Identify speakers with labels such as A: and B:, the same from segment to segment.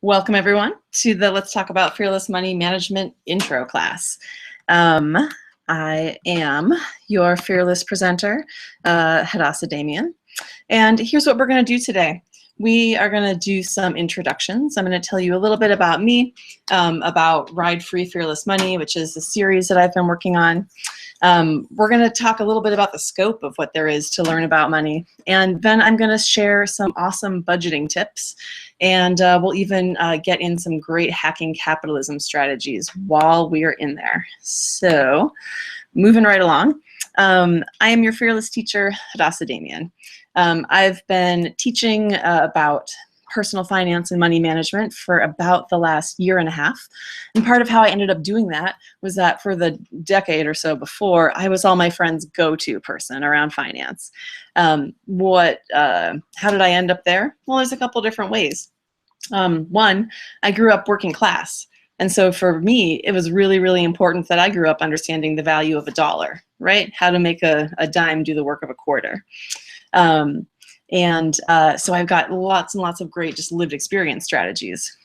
A: Welcome everyone to the Let's Talk About Fearless Money Management intro class. I am your fearless presenter, Hadassah Damian, and here's what we're going to do today. We are going to do some introductions. I'm going to tell you a little bit about me, about Ride Free Fearless Money, which is a series that I've been working on. We're going to talk a little bit about the scope of what there is to learn about money, and then I'm going to share some awesome budgeting tips, and we'll even get in some great hacking capitalism strategies while we are in there. So moving right along, I am your fearless teacher, Hadassah Damian. I've been teaching about personal finance and money management for about the last year and a half. And part of how I ended up doing that was that for the decade or so before, I was all my friends' go-to person around finance. How did I end up there? Well, there's a couple different ways. One, I grew up working class. And so for me, it was really, really important that I grew up understanding the value of a dollar, right? How to make a dime do the work of a quarter. So I've got lots and lots of great just lived experience strategies.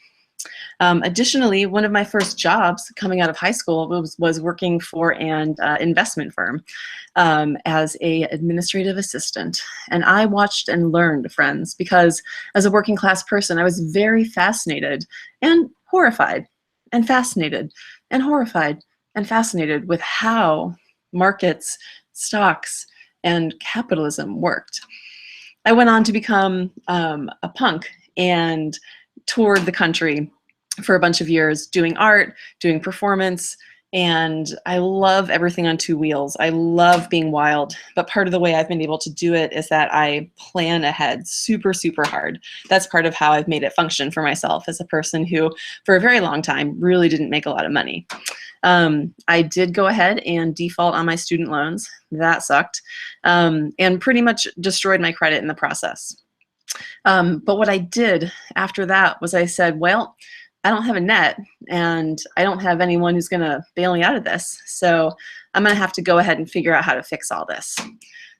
A: Additionally, one of my first jobs coming out of high school was working for an investment firm as an administrative assistant. And I watched and learned, friends, because as a working class person, I was very fascinated and horrified, and fascinated and horrified and fascinated with how markets, stocks, and capitalism worked. I went on to become a punk and toured the country for a bunch of years doing art, doing performance, and I love everything on two wheels. I love being wild, but part of the way I've been able to do it is that I plan ahead super, super hard. That's part of how I've made it function for myself as a person who, for a very long time, really didn't make a lot of money. I did go ahead and default on my student loans. That sucked, and pretty much destroyed my credit in the process. But what I did after that was I said, well, I don't have a net and I don't have anyone who's going to bail me out of this. So I'm going to have to go ahead and figure out how to fix all this.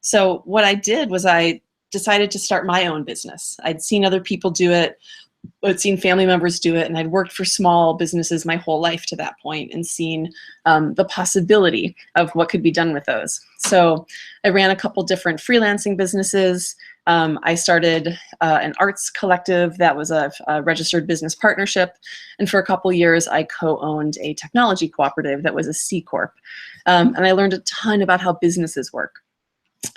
A: So what I did was I decided to start my own business. I'd seen other people do it. I'd seen family members do it, and I'd worked for small businesses my whole life to that point and seen the possibility of what could be done with those. So I ran a couple different freelancing businesses. I started an arts collective that was a registered business partnership, and for a couple years I co-owned a technology cooperative that was a C Corp. And I learned a ton about how businesses work.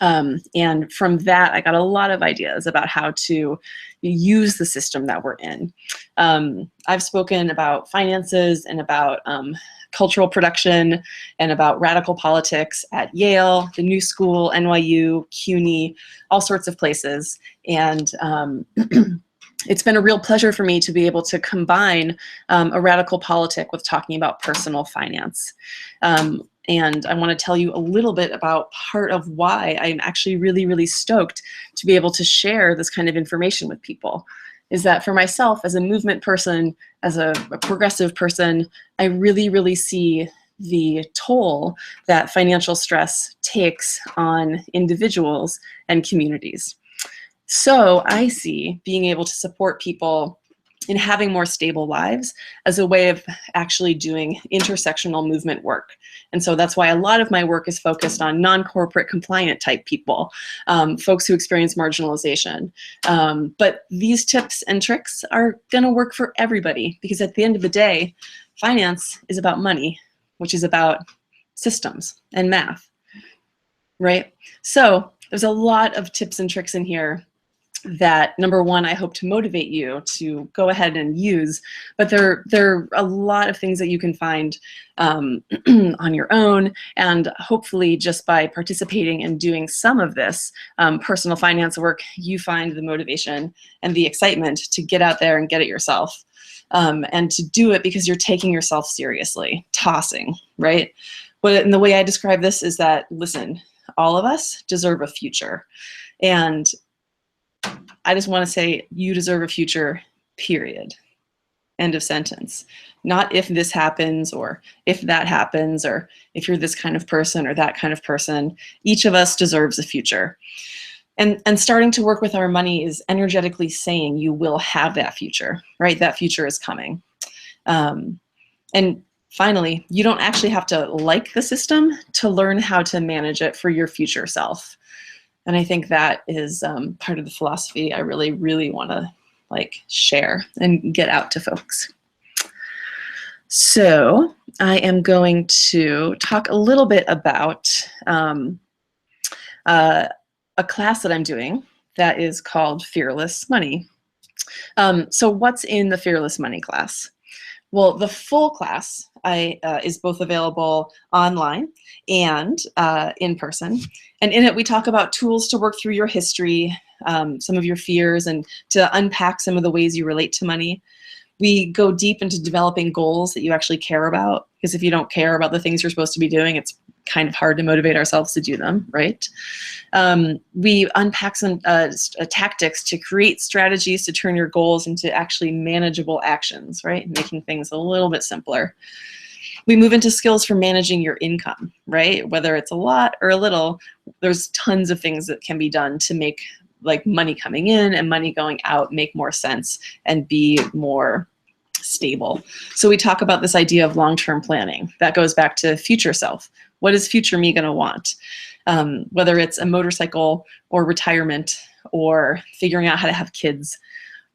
A: And from that, I got a lot of ideas about how to use the system that we're in. I've spoken about finances and about cultural production and about radical politics at Yale, the New School, NYU, CUNY, all sorts of places. And it's been a real pleasure for me to be able to combine a radical politic with talking about personal finance. And I want to tell you a little bit about part of why I'm actually really, really stoked to be able to share this kind of information with people. Is that for myself, as a movement person, as a progressive person, I really, really see the toll that financial stress takes on individuals and communities. So I see being able to support people in having more stable lives as a way of actually doing intersectional movement work. And so that's why a lot of my work is focused on non-corporate compliant type people, folks who experience marginalization. But these tips and tricks are gonna work for everybody, because at the end of the day, finance is about money, which is about systems and math, right? So there's a lot of tips and tricks in here that, number one, I hope to motivate you to go ahead and use, but there are a lot of things that you can find on your own, and hopefully just by participating and doing some of this personal finance work, you find the motivation and the excitement to get out there and get it yourself, and to do it because you're taking yourself seriously, tossing, right? And the way I describe this is that, listen, all of us deserve a future, and I just want to say you deserve a future, period. End of sentence. Not if this happens or if that happens or if you're this kind of person or that kind of person. Each of us deserves a future. And starting to work with our money is energetically saying you will have that future, right? That future is coming. And finally, you don't actually have to like the system to learn how to manage it for your future self. And I think that is part of the philosophy I really, really want to share and get out to folks. So I am going to talk a little bit about a class that I'm doing that is called Fearless Money. So what's in the Fearless Money class? Well, the full class is both available online and in person. And in it, we talk about tools to work through your history, some of your fears, and to unpack some of the ways you relate to money. We go deep into developing goals that you actually care about, because if you don't care about the things you're supposed to be doing, it's kind of hard to motivate ourselves to do them, right? We unpack some tactics to create strategies to turn your goals into actually manageable actions, right? Making things a little bit simpler. We move into skills for managing your income, right? Whether it's a lot or a little, there's tons of things that can be done to make money coming in and money going out make more sense and be more stable. So we talk about this idea of long-term planning. That goes back to future self. What is future me going to want? Whether it's a motorcycle or retirement or figuring out how to have kids,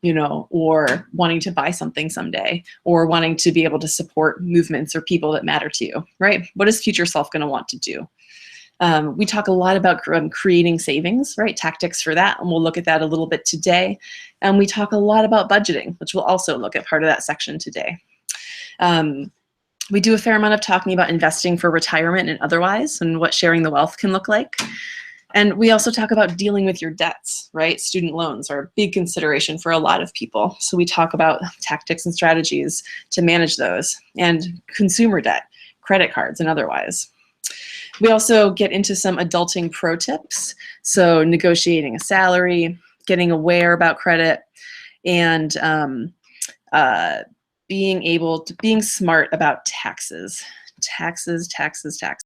A: or wanting to buy something someday, or wanting to be able to support movements or people that matter to you, right? What is future self going to want to do? We talk a lot about creating savings, right? Tactics for that, and we'll look at that a little bit today. And we talk a lot about budgeting, which we'll also look at part of that section today. We do a fair amount of talking about investing for retirement and otherwise, and what sharing the wealth can look like. And we also talk about dealing with your debts, right? Student loans are a big consideration for a lot of people. So we talk about tactics and strategies to manage those, and consumer debt, credit cards, and otherwise. We also get into some adulting pro tips. So negotiating a salary, getting aware about credit, and being smart about taxes. Taxes.